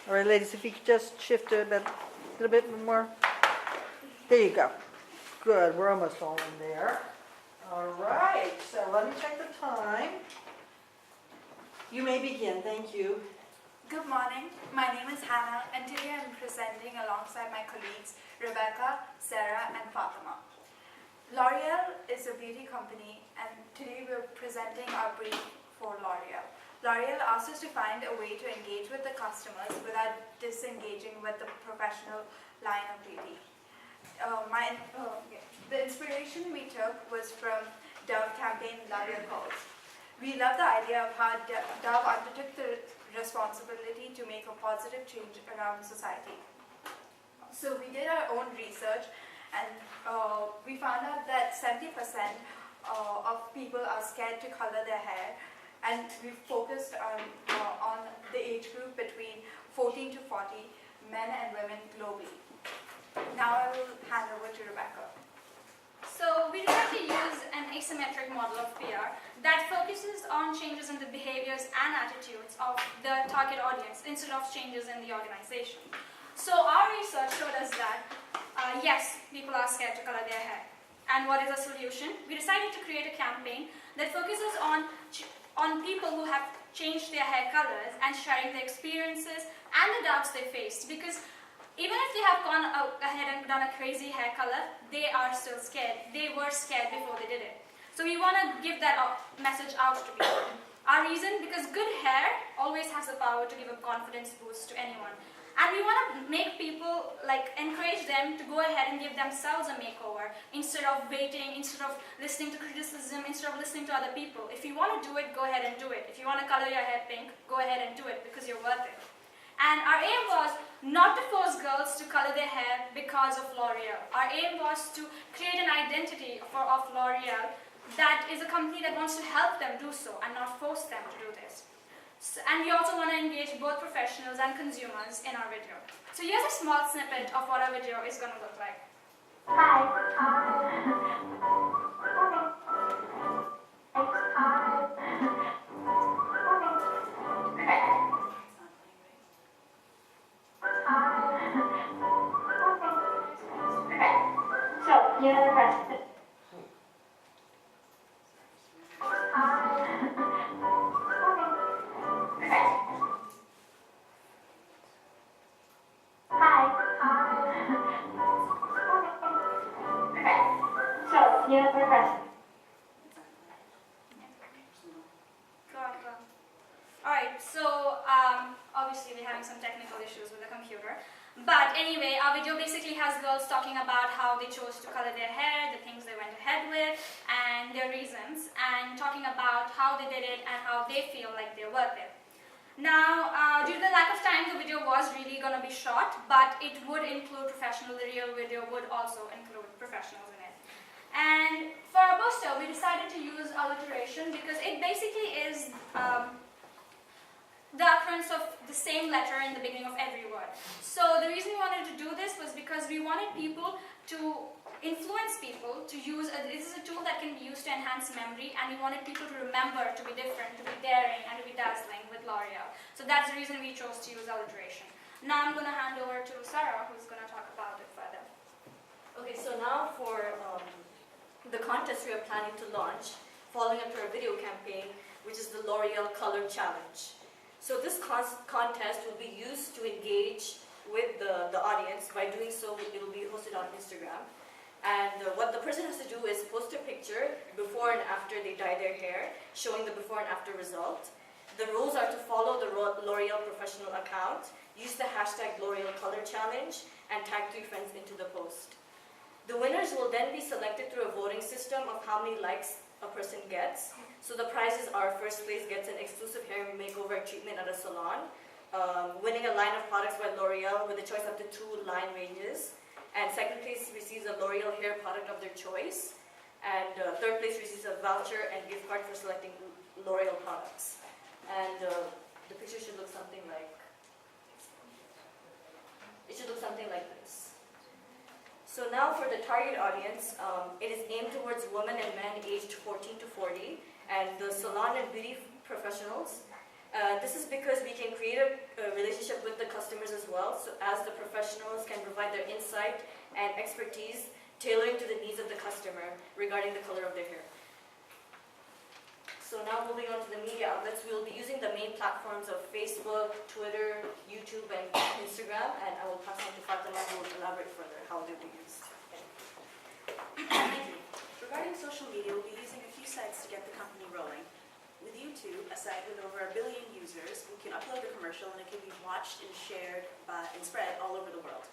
All right, ladies, if you could just shift it a little bit more. There you go. Good, we're almost all in there. All right, so let me check the time. You may begin, thank you. Good morning, my name is Hannah and today I'm presenting alongside my colleagues Rebecca, Sarah and Fatima. L'Oreal is a beauty company and today we're presenting our brief for L'Oreal. L'Oreal asked us to find a way to engage with the customers without disengaging with the professional line of beauty. The inspiration we took was from Dove campaign Love Your Calls. We love the idea of how Dove undertook the responsibility to make a positive change around society. So we did our own research and we found out that 70% of people are scared to color their hair, and we focused on the age group between 14 to 40, men and women globally. Now I will hand over to Rebecca. So we try to use an asymmetric model of PR that focuses on changes in the behaviors and attitudes of the target audience instead of changes in the organization. So our research showed us that, yes, people are scared to color their hair. And what is the solution? We decided to create a campaign that focuses on people who have changed their hair colors and sharing their experiences and the doubts they faced. Because even if they have gone ahead and done a crazy hair color, they are still scared. They were scared before they did it. So we want to give that message out to people. Our reason, because good hair always has the power to give a confidence boost to anyone. And we want to make people, encourage them to go ahead and give themselves a makeover instead of waiting, instead of listening to criticism, instead of listening to other people. If you want to do it, go ahead and do it. If you want to color your hair pink, go ahead and do it because you're worth it. And our aim was not to force girls to color their hair because of L'Oreal. Our aim was to create an identity of L'Oreal that is a company that wants to help them do so and not force them to do this. And we also want to engage both professionals and consumers in our video. So here's a small snippet of what our video is going to look like. Alright, so obviously we're having some technical issues with the computer. But anyway, our video basically has girls talking about how they chose to color their hair, the things they went ahead with, and their reasons, and talking about how they did it and how they feel like they're worth it. Now, due to the lack of time, the video was really going to be short, but it would include professional. The real video would also include professionals in it. And for our poster, we decided to use alliteration because it basically is the occurrence of the same letter in the beginning of every word. So the reason we wanted to do this was because we wanted people to influence people to use, this is a tool that can be used to enhance memory, and we wanted people to remember, to be different, to be daring, and to be dazzling with L'Oreal. So that's the reason we chose to use alliteration. Now I'm going to hand over to Sarah, who's going to talk about it further. Okay, so now for the contest we are planning to launch, following up to our video campaign, which is the L'Oreal Color Challenge. So this contest will be used to engage with the audience. By doing so, it will be hosted on Instagram. And what the person has to do is post a picture before and after they dye their hair, showing the before and after result. The rules are to follow the L'Oreal professional account, use the hashtag L'Oreal Color Challenge, and tag 3 friends into the post. The winners will then be selected through a voting system of how many likes a person gets. So the prizes are: first place gets an exclusive hair makeover treatment at a salon, winning a line of products by L'Oreal with a choice up to 2 line ranges, and second place receives a L'Oreal hair product of their choice, and third place receives a voucher and gift card for selecting L'Oreal products. And the picture should look something like, this. So now for the target audience, it is aimed towards women and men aged 14 to 40, and the salon and beauty professionals. This is because we can create a relationship with the customers as well, so as the professionals can provide their insight and expertise tailoring to the needs of the customer regarding the color of their hair. So now moving on to the media outlets, we will be using the main platforms of Facebook, Twitter, YouTube, and Instagram, and I will pass on to Fatima who will elaborate further how they will be used. Thank you. Regarding social media, we'll be using a few sites to get the company rolling. With YouTube, a site with over 1 billion users, we can upload a commercial and it can be watched and shared and spread all over the world.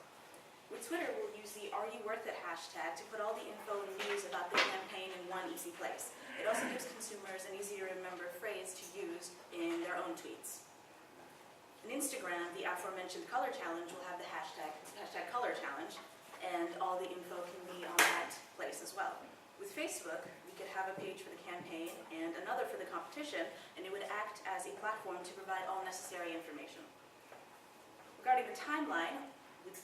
With Twitter, we'll use the Are You Worth It hashtag to put all the info and news about the campaign in one easy place. It also gives consumers an easy to remember phrase to use in their own tweets. On Instagram, the aforementioned color challenge will have the hashtag color challenge, and all the info can be on that place as well. With Facebook, we could have a page for the campaign and another for the competition, and it would act as a platform to provide all necessary information. Regarding the timeline,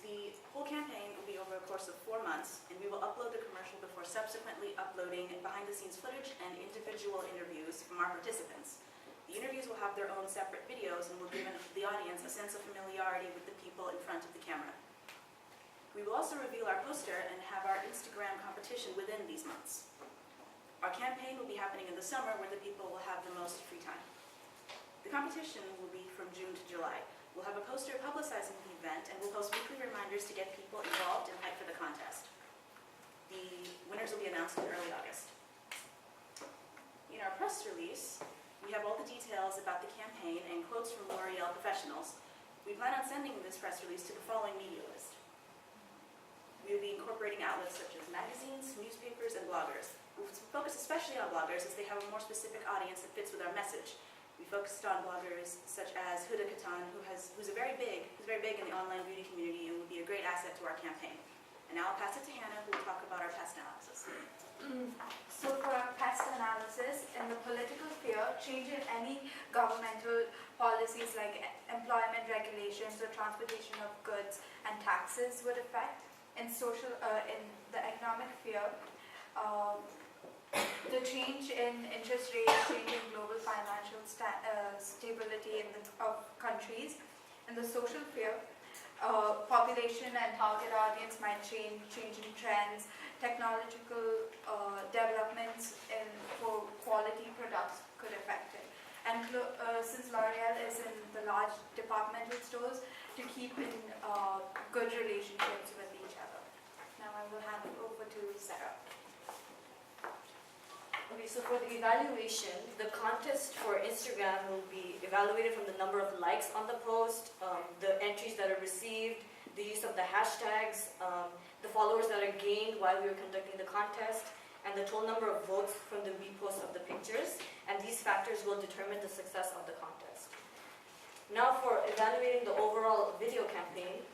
the whole campaign will be over a course of 4 months, and we will upload the commercial before subsequently uploading behind-the-scenes footage and individual interviews from our participants. The interviews will have their own separate videos and will give the audience a sense of familiarity with the people in front of the camera. We will also reveal our poster and have our Instagram competition within these months. Our campaign will be happening in the summer where the people will have the most free time. The competition will be from June to July. We'll have a poster publicizing the event and we'll post weekly reminders to get people involved and hyped for the contest. The winners will be announced in early August. In our press release, we have all the details about the campaign and quotes from L'Oreal professionals. We plan on sending this press release to the following media list. We will be incorporating outlets such as magazines, newspapers, and bloggers. We'll focus especially on bloggers as they have a more specific audience that fits with our message. We focused on bloggers such as Huda Katan, who's very big in the online beauty community and will be a great asset to our campaign. And now I'll pass it to Hannah, who will talk about our past analysis. So for our past analysis, in the political sphere, change in any governmental policies like employment regulations or transportation of goods and taxes would affect. In the economic sphere, the change in interest rates, change in global financial stability of countries. In the social sphere, population and target audience might change in trends, technological developments for quality products could affect it. And since L'Oreal is in the large departmental stores, to keep in good relationships with each other. Now I will hand it over to Sarah. Okay, so for the evaluation, the contest for Instagram will be evaluated from the number of likes on the post, the entries that are received, the use of the hashtags, the followers that are gained while we are conducting the contest, and the total number of votes from the repost of the pictures, and these factors will determine the success of the contest. Now for evaluating the overall video campaign,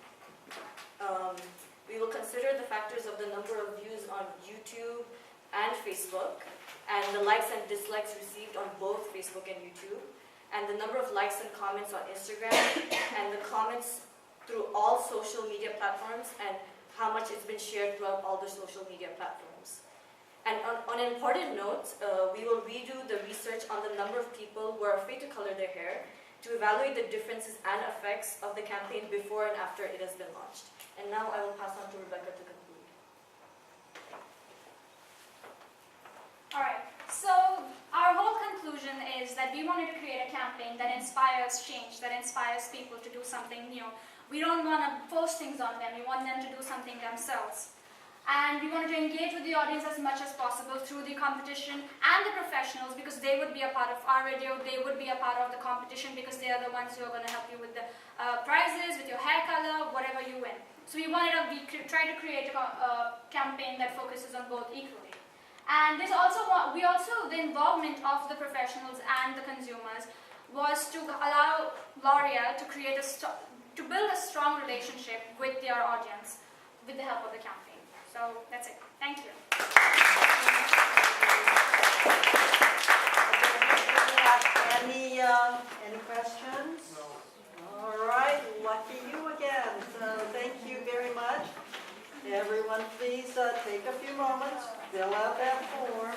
we will consider the factors of the number of views on YouTube and Facebook, and the likes and dislikes received on both Facebook and YouTube, and the number of likes and comments on Instagram, and the comments through all social media platforms, and how much it's been shared throughout all the social media platforms. And on an important note, we will redo the research on the number of people who are afraid to color their hair to evaluate the differences and effects of the campaign before and after it has been launched. And now I will pass on to Rebecca to conclude. All right, so our whole conclusion is that we wanted to create a campaign that inspires change, that inspires people to do something new. We don't want to force things on them, we want them to do something themselves. And we wanted to engage with the audience as much as possible through the competition and the professionals, because they would be a part of our video, they would be a part of the competition because they are the ones who are going to help you with the prizes, with your hair color, whatever you win. So we tried to create a campaign that focuses on both equally. And the involvement of the professionals and the consumers was to allow L'Oreal to build a strong relationship with their audience with the help of the campaign. So that's it. Thank you. Any questions? No. All right, lucky you again. So thank you very much. Everyone, please take a few moments, fill out that form.